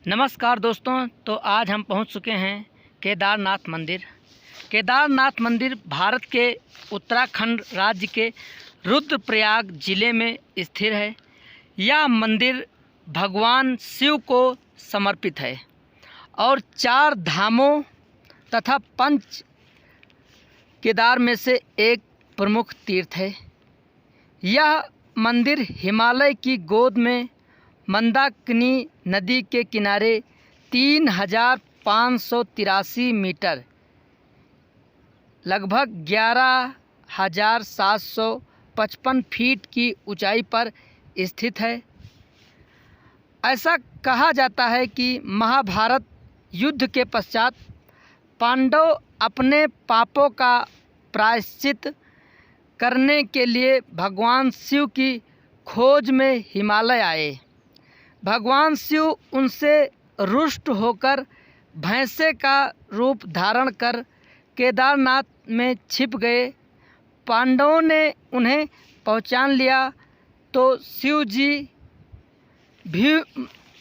नमस्कार दोस्तों। तो आज हम पहुंच चुके हैं केदारनाथ मंदिर। केदारनाथ मंदिर भारत के उत्तराखंड राज्य के रुद्रप्रयाग जिले में स्थित है। यह मंदिर भगवान शिव को समर्पित है और 4 धामों तथा 5 केदार में से एक प्रमुख तीर्थ है। यह मंदिर हिमालय की गोद में मंदाकिनी नदी के किनारे 3583 मीटर लगभग 11,755 फीट की ऊंचाई पर स्थित है। ऐसा कहा जाता है कि महाभारत युद्ध के पश्चात पांडव अपने पापों का प्रायश्चित करने के लिए भगवान शिव की खोज में हिमालय आए। भगवान शिव उनसे रुष्ट होकर भैंसे का रूप धारण कर केदारनाथ में छिप गए। पांडवों ने उन्हें पहचान लिया तो शिव जी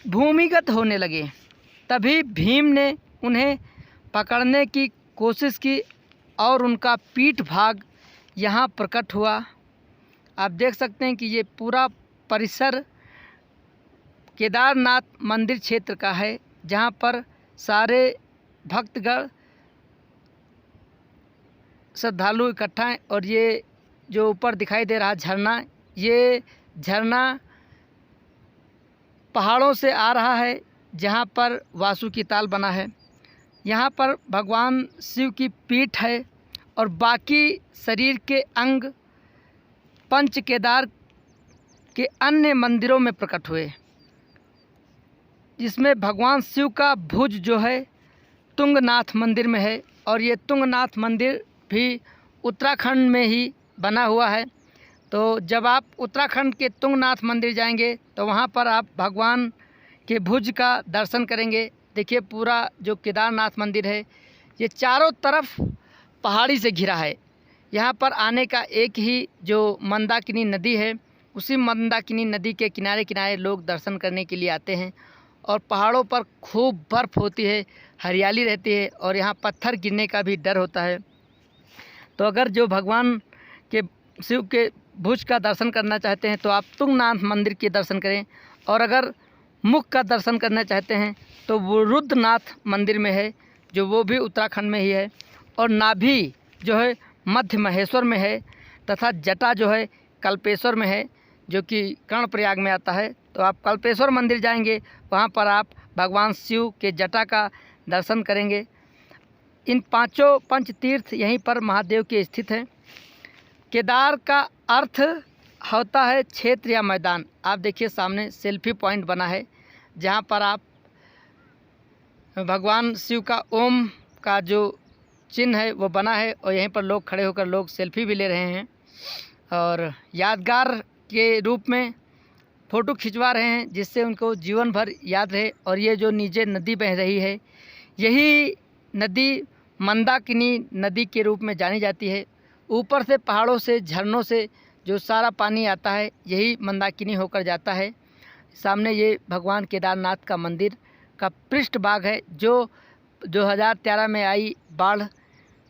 भूमिगत होने लगे। तभी भीम ने उन्हें पकड़ने की कोशिश की और उनका पीठ भाग यहाँ प्रकट हुआ। आप देख सकते हैं कि ये पूरा परिसर केदारनाथ मंदिर क्षेत्र का है, जहाँ पर सारे भक्तगण श्रद्धालु इकट्ठा हैं। और ये जो ऊपर दिखाई दे रहा झरना, ये झरना पहाड़ों से आ रहा है, जहाँ पर वासुकी ताल बना है। यहाँ पर भगवान शिव की पीठ है और बाकी शरीर के अंग पंच केदार के अन्य मंदिरों में प्रकट हुए, जिसमें भगवान शिव का भुज जो है तुंगनाथ मंदिर में है। और ये तुंगनाथ मंदिर भी उत्तराखंड में ही बना हुआ है। तो जब आप उत्तराखंड के तुंगनाथ मंदिर जाएंगे तो वहाँ पर आप भगवान के भुज का दर्शन करेंगे। देखिए, पूरा जो केदारनाथ मंदिर है ये चारों तरफ पहाड़ी से घिरा है। यहाँ पर आने का एक ही जो मंदाकिनी नदी है, उसी मंदाकिनी नदी के किनारे किनारे लोग दर्शन करने के लिए आते हैं। और पहाड़ों पर खूब बर्फ़ होती है, हरियाली रहती है और यहाँ पत्थर गिरने का भी डर होता है। तो अगर जो भगवान के शिव के भुज का दर्शन करना चाहते हैं तो आप तुंगनाथ मंदिर के दर्शन करें। और अगर मुख का दर्शन करना चाहते हैं तो वो रुद्रनाथ मंदिर में है, जो वो भी उत्तराखंड में ही है। और नाभि जो है मध्य महेश्वर में है तथा जटा जो है कल्पेश्वर में है, जो कि कर्णप्रयाग में आता है। तो आप कल्पेश्वर मंदिर जाएंगे, वहाँ पर आप भगवान शिव के जटा का दर्शन करेंगे। इन पांचों पंच तीर्थ यहीं पर महादेव के स्थित हैं। केदार का अर्थ होता है क्षेत्र या मैदान। आप देखिए, सामने सेल्फी पॉइंट बना है, जहाँ पर आप भगवान शिव का ओम का जो चिन्ह है वो बना है और यहीं पर लोग खड़े होकर लोग सेल्फी भी ले रहे हैं और यादगार के रूप में फ़ोटो खिंचवा रहे हैं, जिससे उनको जीवन भर याद रहे। और ये जो नीचे नदी बह रही है, यही नदी मंदाकिनी नदी के रूप में जानी जाती है। ऊपर से पहाड़ों से, झरनों से जो सारा पानी आता है, यही मंदाकिनी होकर जाता है। सामने ये भगवान केदारनाथ का मंदिर का पृष्ठ भाग है, जो 2013 में आई बाढ़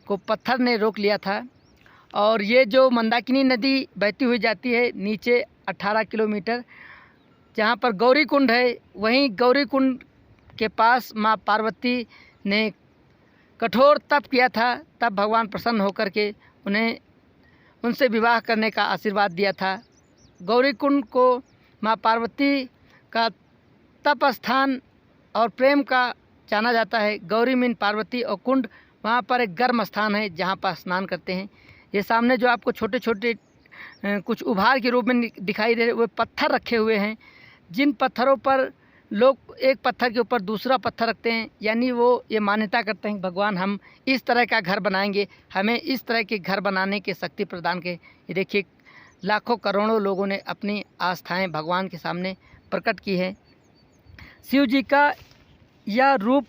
को पत्थर ने रोक लिया था। और ये जो मंदाकिनी नदी बहती हुई जाती है नीचे 18 किलोमीटर, जहाँ पर गौरी कुंड है, वहीं गौरी कुंड के पास माँ पार्वती ने कठोर तप किया था। तब भगवान प्रसन्न होकर के उन्हें उनसे विवाह करने का आशीर्वाद दिया था। गौरी कुंड को माँ पार्वती का तप स्थान और प्रेम का जाना जाता है। गौरी मीन पार्वती और कुंड, वहाँ पर एक गर्म स्थान है जहाँ पर स्नान करते हैं। ये सामने जो आपको छोटे छोटे कुछ उभार के रूप में दिखाई दे रहे, वो पत्थर रखे हुए हैं, जिन पत्थरों पर लोग एक पत्थर के ऊपर दूसरा पत्थर रखते हैं। यानी वो ये मान्यता करते हैं भगवान हम इस तरह का घर बनाएंगे, हमें इस तरह के घर बनाने की शक्ति प्रदान के। ये देखिए, लाखों करोड़ों लोगों ने अपनी आस्थाएं भगवान के सामने प्रकट की हैं। शिव जी का यह रूप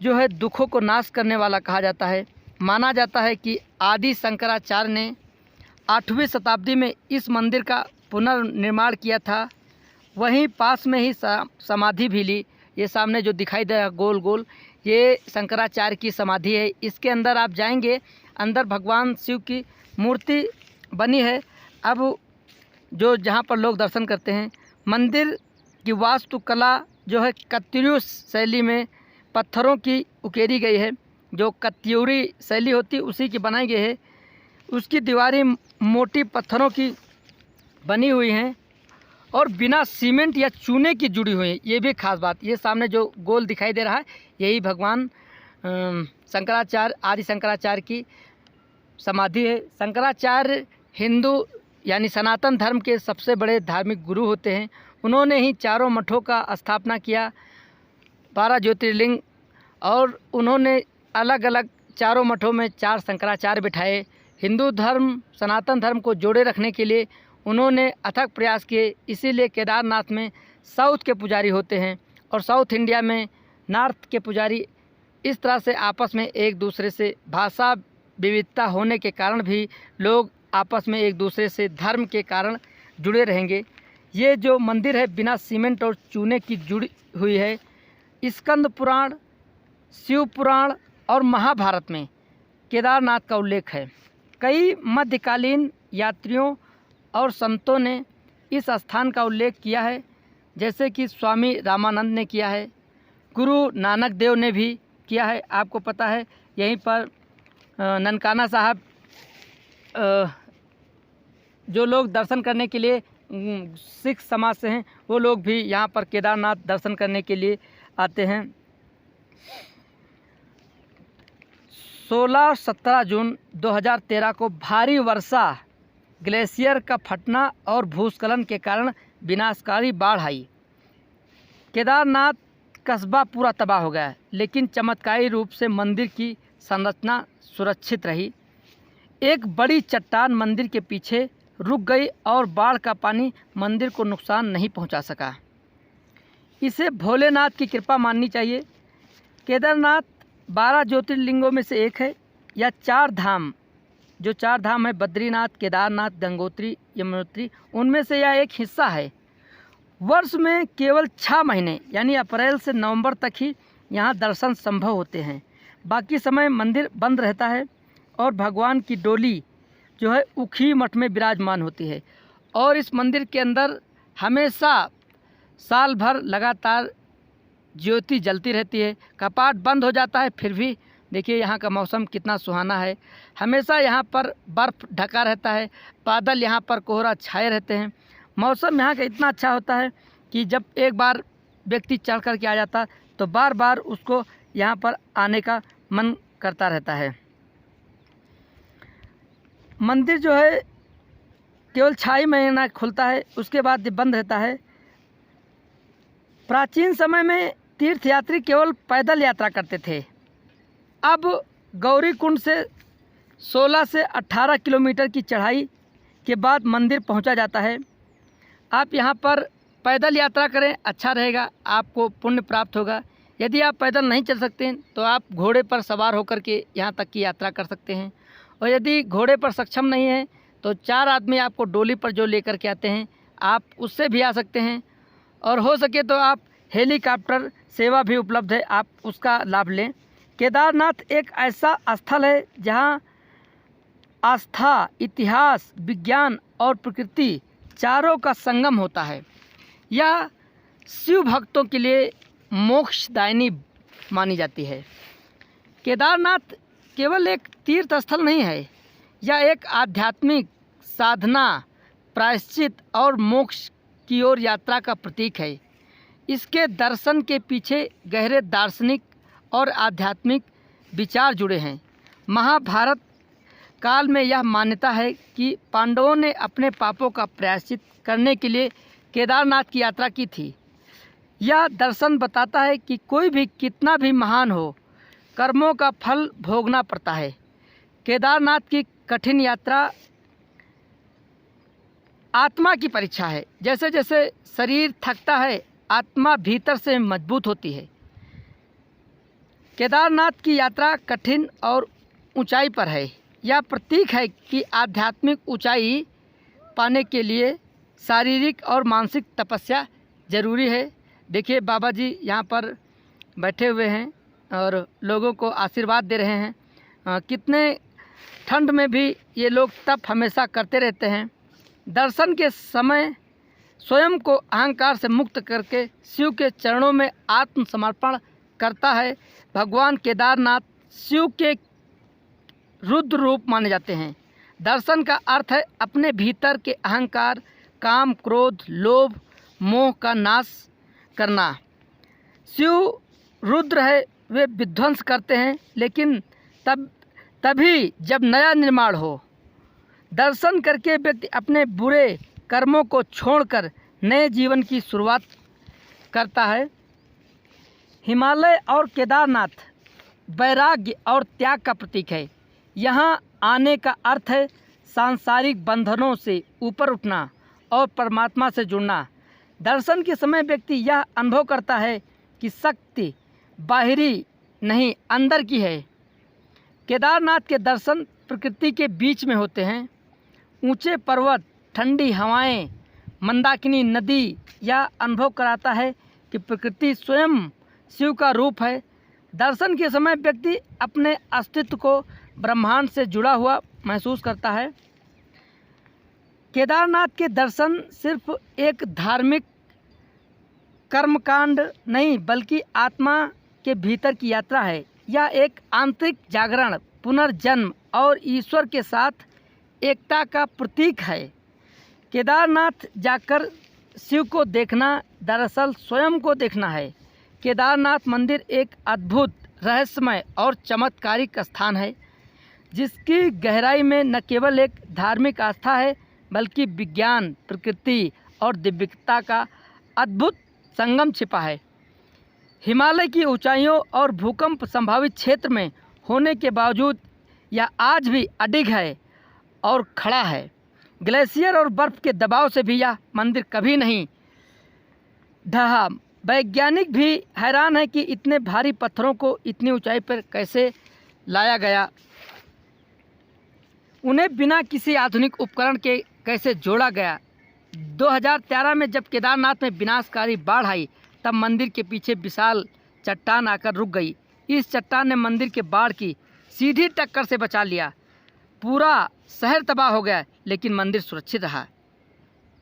जो है दुखों को नाश करने वाला कहा जाता है। माना जाता है कि आदि शंकराचार्य ने 8वीं शताब्दी में इस मंदिर का पुनर्निर्माण किया था। वहीं पास में ही समाधि भी ली। ये सामने जो दिखाई दे रहा है गोल गोल, ये शंकराचार्य की समाधि है। इसके अंदर आप जाएंगे, अंदर भगवान शिव की मूर्ति बनी है। अब जो जहाँ पर लोग दर्शन करते हैं, मंदिर की वास्तुकला जो है कत्यूरी शैली में पत्थरों की उकेरी गई है। जो कत्यूरी शैली होती है उसी की बनाई गई है। उसकी दीवारें मोटी पत्थरों की बनी हुई हैं और बिना सीमेंट या चूने की जुड़ी हुई है। ये भी खास बात। ये सामने जो गोल दिखाई दे रहा है यही भगवान शंकराचार्य, आदि शंकराचार्य की समाधि है। शंकराचार्य हिंदू यानी सनातन धर्म के सबसे बड़े धार्मिक गुरु होते हैं। उन्होंने ही चारों मठों का स्थापना किया, 12 ज्योतिर्लिंग, और उन्होंने अलग अलग चारों मठों में 4 शंकराचार्य बिठाए। हिंदू धर्म सनातन धर्म को जोड़े रखने के लिए उन्होंने अथक प्रयास किए। इसीलिए केदारनाथ में साउथ के पुजारी होते हैं और साउथ इंडिया में नॉर्थ के पुजारी। इस तरह से आपस में एक दूसरे से भाषा विविधता होने के कारण भी लोग आपस में एक दूसरे से धर्म के कारण जुड़े रहेंगे। ये जो मंदिर है बिना सीमेंट और चूने की जुड़ी हुई है। स्कंद पुराण, शिव पुराण और महाभारत में केदारनाथ का उल्लेख है। कई मध्यकालीन यात्रियों और संतों ने इस स्थान का उल्लेख किया है, जैसे कि स्वामी रामानंद ने किया है, गुरु नानक देव ने भी किया है। आपको पता है यहीं पर ननकाना साहब, जो लोग दर्शन करने के लिए सिख समाज से हैं, वो लोग भी यहाँ पर केदारनाथ दर्शन करने के लिए आते हैं। 16-17 जून 2013 को भारी वर्षा, ग्लेशियर का फटना और भूस्खलन के कारण विनाशकारी बाढ़ आई। केदारनाथ कस्बा पूरा तबाह हो गया, लेकिन चमत्कारी रूप से मंदिर की संरचना सुरक्षित रही। एक बड़ी चट्टान मंदिर के पीछे रुक गई और बाढ़ का पानी मंदिर को नुकसान नहीं पहुंचा सका। इसे भोलेनाथ की कृपा माननी चाहिए। केदारनाथ 12 ज्योतिर्लिंगों में से एक है, या 4 धाम, जो 4 धाम है बद्रीनाथ, केदारनाथ, गंगोत्री, यमुनोत्री, उनमें से यह एक हिस्सा है। वर्ष में केवल 6 महीने यानी अप्रैल से नवंबर तक ही यहाँ दर्शन संभव होते हैं। बाकी समय मंदिर बंद रहता है और भगवान की डोली जो है उखी मठ में विराजमान होती है। और इस मंदिर के अंदर हमेशा साल भर लगातार ज्योति जलती रहती है। कपाट बंद हो जाता है, फिर भी देखिए यहाँ का मौसम कितना सुहाना है। हमेशा यहाँ पर बर्फ़ ढका रहता है, बादल यहाँ पर कोहरा छाए रहते हैं। मौसम यहाँ का इतना अच्छा होता है कि जब एक बार व्यक्ति चढ़ कर के आ जाता तो बार बार उसको यहाँ पर आने का मन करता रहता है। मंदिर जो है केवल 6 महीना खुलता है, उसके बाद बंद रहता है। प्राचीन समय में तीर्थयात्री केवल पैदल यात्रा करते थे। अब गौरीकुंड से 16 से 18 किलोमीटर की चढ़ाई के बाद मंदिर पहुंचा जाता है। आप यहां पर पैदल यात्रा करें, अच्छा रहेगा, आपको पुण्य प्राप्त होगा। यदि आप पैदल नहीं चल सकते हैं तो आप घोड़े पर सवार होकर के यहाँ तक की यात्रा कर सकते हैं। और यदि घोड़े पर सक्षम नहीं है तो 4 आदमी आपको डोली पर जो लेकर के आते हैं, आप उससे भी आ सकते हैं। और हो सके तो आप हेलीकॉप्टर सेवा भी उपलब्ध है, आप उसका लाभ लें। केदारनाथ एक ऐसा स्थल है जहाँ आस्था, इतिहास, विज्ञान और प्रकृति चारों का संगम होता है। यह शिव भक्तों के लिए मोक्षदायिनी मानी जाती है। केदारनाथ केवल एक तीर्थ स्थल नहीं है, यह एक आध्यात्मिक साधना, प्रायश्चित और मोक्ष की ओर यात्रा का प्रतीक है। इसके दर्शन के पीछे गहरे दार्शनिक और आध्यात्मिक विचार जुड़े हैं। महाभारत काल में यह मान्यता है कि पांडवों ने अपने पापों का प्रायश्चित करने के लिए केदारनाथ की यात्रा की थी। यह दर्शन बताता है कि कोई भी कितना भी महान हो, कर्मों का फल भोगना पड़ता है। केदारनाथ की कठिन यात्रा आत्मा की परीक्षा है। जैसे जैसे शरीर थकता है, आत्मा भीतर से मजबूत होती है। केदारनाथ की यात्रा कठिन और ऊंचाई पर है। यह प्रतीक है कि आध्यात्मिक ऊंचाई पाने के लिए शारीरिक और मानसिक तपस्या जरूरी है। देखिए बाबा जी यहाँ पर बैठे हुए हैं और लोगों को आशीर्वाद दे रहे हैं। कितने ठंड में भी ये लोग तप हमेशा करते रहते हैं। दर्शन के समय स्वयं को अहंकार से मुक्त करके शिव के चरणों में आत्मसमर्पण करता है। भगवान केदारनाथ शिव के रुद्र रूप माने जाते हैं। दर्शन का अर्थ है अपने भीतर के अहंकार, काम, क्रोध, लोभ, मोह का नाश करना। शिव रुद्र है, वे विध्वंस करते हैं, लेकिन तभी जब नया निर्माण हो। दर्शन करके व्यक्ति अपने बुरे कर्मों को छोड़कर नए जीवन की शुरुआत करता है। हिमालय और केदारनाथ वैराग्य और त्याग का प्रतीक है। यहाँ आने का अर्थ है सांसारिक बंधनों से ऊपर उठना और परमात्मा से जुड़ना। दर्शन के समय व्यक्ति यह अनुभव करता है कि शक्ति बाहरी नहीं अंदर की है। केदारनाथ के दर्शन प्रकृति के बीच में होते हैं। ऊंचे पर्वत, ठंडी हवाएं, मंदाकिनी नदी यह अनुभव कराता है कि प्रकृति स्वयं शिव का रूप है। दर्शन के समय व्यक्ति अपने अस्तित्व को ब्रह्मांड से जुड़ा हुआ महसूस करता है। केदारनाथ के दर्शन सिर्फ एक धार्मिक कर्मकांड नहीं बल्कि आत्मा के भीतर की यात्रा है। यह एक आंतरिक जागरण, पुनर्जन्म और ईश्वर के साथ एकता का प्रतीक है। केदारनाथ जाकर शिव को देखना दरअसल स्वयं को देखना है। केदारनाथ मंदिर एक अद्भुत, रहस्यमय और चमत्कारिक स्थान है, जिसकी गहराई में न केवल एक धार्मिक आस्था है बल्कि विज्ञान, प्रकृति और दिव्यता का अद्भुत संगम छिपा है। हिमालय की ऊंचाइयों और भूकंप संभावित क्षेत्र में होने के बावजूद यह आज भी अडिग है और खड़ा है। ग्लेशियर और बर्फ़ के दबाव से भी यह मंदिर कभी नहीं ढहा। वैज्ञानिक भी हैरान है कि इतने भारी पत्थरों को इतनी ऊंचाई पर कैसे लाया गया, उन्हें बिना किसी आधुनिक उपकरण के कैसे जोड़ा गया। 2013 में जब केदारनाथ में विनाशकारी बाढ़ आई तब मंदिर के पीछे विशाल चट्टान आकर रुक गई। इस चट्टान ने मंदिर के बाढ़ की सीधी टक्कर से बचा लिया। पूरा शहर तबाह हो गया लेकिन मंदिर सुरक्षित रहा।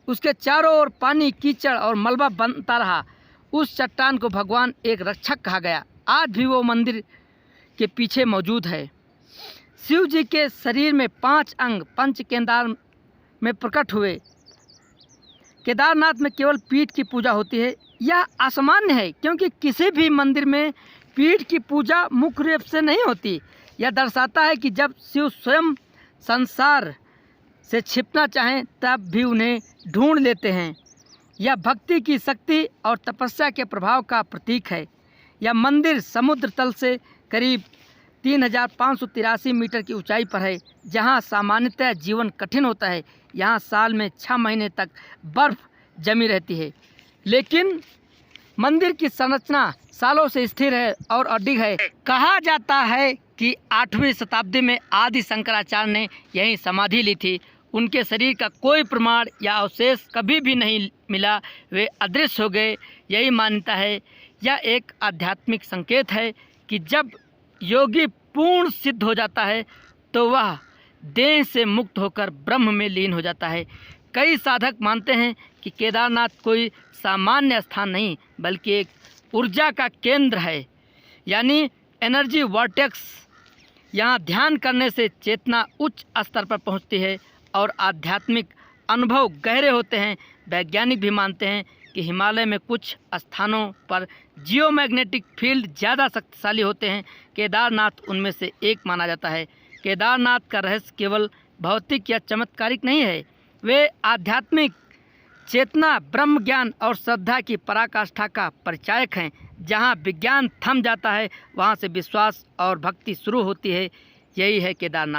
उसके चारों ओर पानी, कीचड़ और मलबा बनता रहा। उस चट्टान को भगवान एक रक्षक कहा गया। आज भी वो मंदिर के पीछे मौजूद है। शिव जी के शरीर में 5 अंग पंच केदार में प्रकट हुए। केदारनाथ में केवल पीठ की पूजा होती है। यह असामान्य है क्योंकि किसी भी मंदिर में पीठ की पूजा मुख्य रूप से नहीं होती। यह दर्शाता है कि जब शिव स्वयं संसार से छिपना चाहें तब भी उन्हें ढूंढ लेते हैं। यह भक्ति की शक्ति और तपस्या के प्रभाव का प्रतीक है। यह मंदिर समुद्र तल से करीब 3583 मीटर की ऊंचाई पर है, जहां सामान्यतः जीवन कठिन होता है। यहां साल में 6 महीने तक बर्फ जमी रहती है, लेकिन मंदिर की संरचना सालों से स्थिर है और अडिग है। कहा जाता है कि 8वीं शताब्दी में आदि शंकराचार्य ने यहीं समाधि ली थी। उनके शरीर का कोई प्रमाण या अवशेष कभी भी नहीं मिला, वे अदृश्य हो गए। यही मान्यता है। यह एक आध्यात्मिक संकेत है कि जब योगी पूर्ण सिद्ध हो जाता है तो वह देह से मुक्त होकर ब्रह्म में लीन हो जाता है। कई साधक मानते हैं कि केदारनाथ कोई सामान्य स्थान नहीं बल्कि एक ऊर्जा का केंद्र है, यानी एनर्जी वर्टेक्स। यहाँ ध्यान करने से चेतना उच्च स्तर पर पहुँचती है और आध्यात्मिक अनुभव गहरे होते हैं। वैज्ञानिक भी मानते हैं कि हिमालय में कुछ स्थानों पर जियोमैग्नेटिक फील्ड ज़्यादा शक्तिशाली होते हैं। केदारनाथ उनमें से एक माना जाता है। केदारनाथ का रहस्य केवल भौतिक या चमत्कारिक नहीं है, वे आध्यात्मिक चेतना, ब्रह्म ज्ञान और श्रद्धा की पराकाष्ठा का परिचायक हैं। जहाँ विज्ञान थम जाता है वहाँ से विश्वास और भक्ति शुरू होती है। यही है केदारनाथ।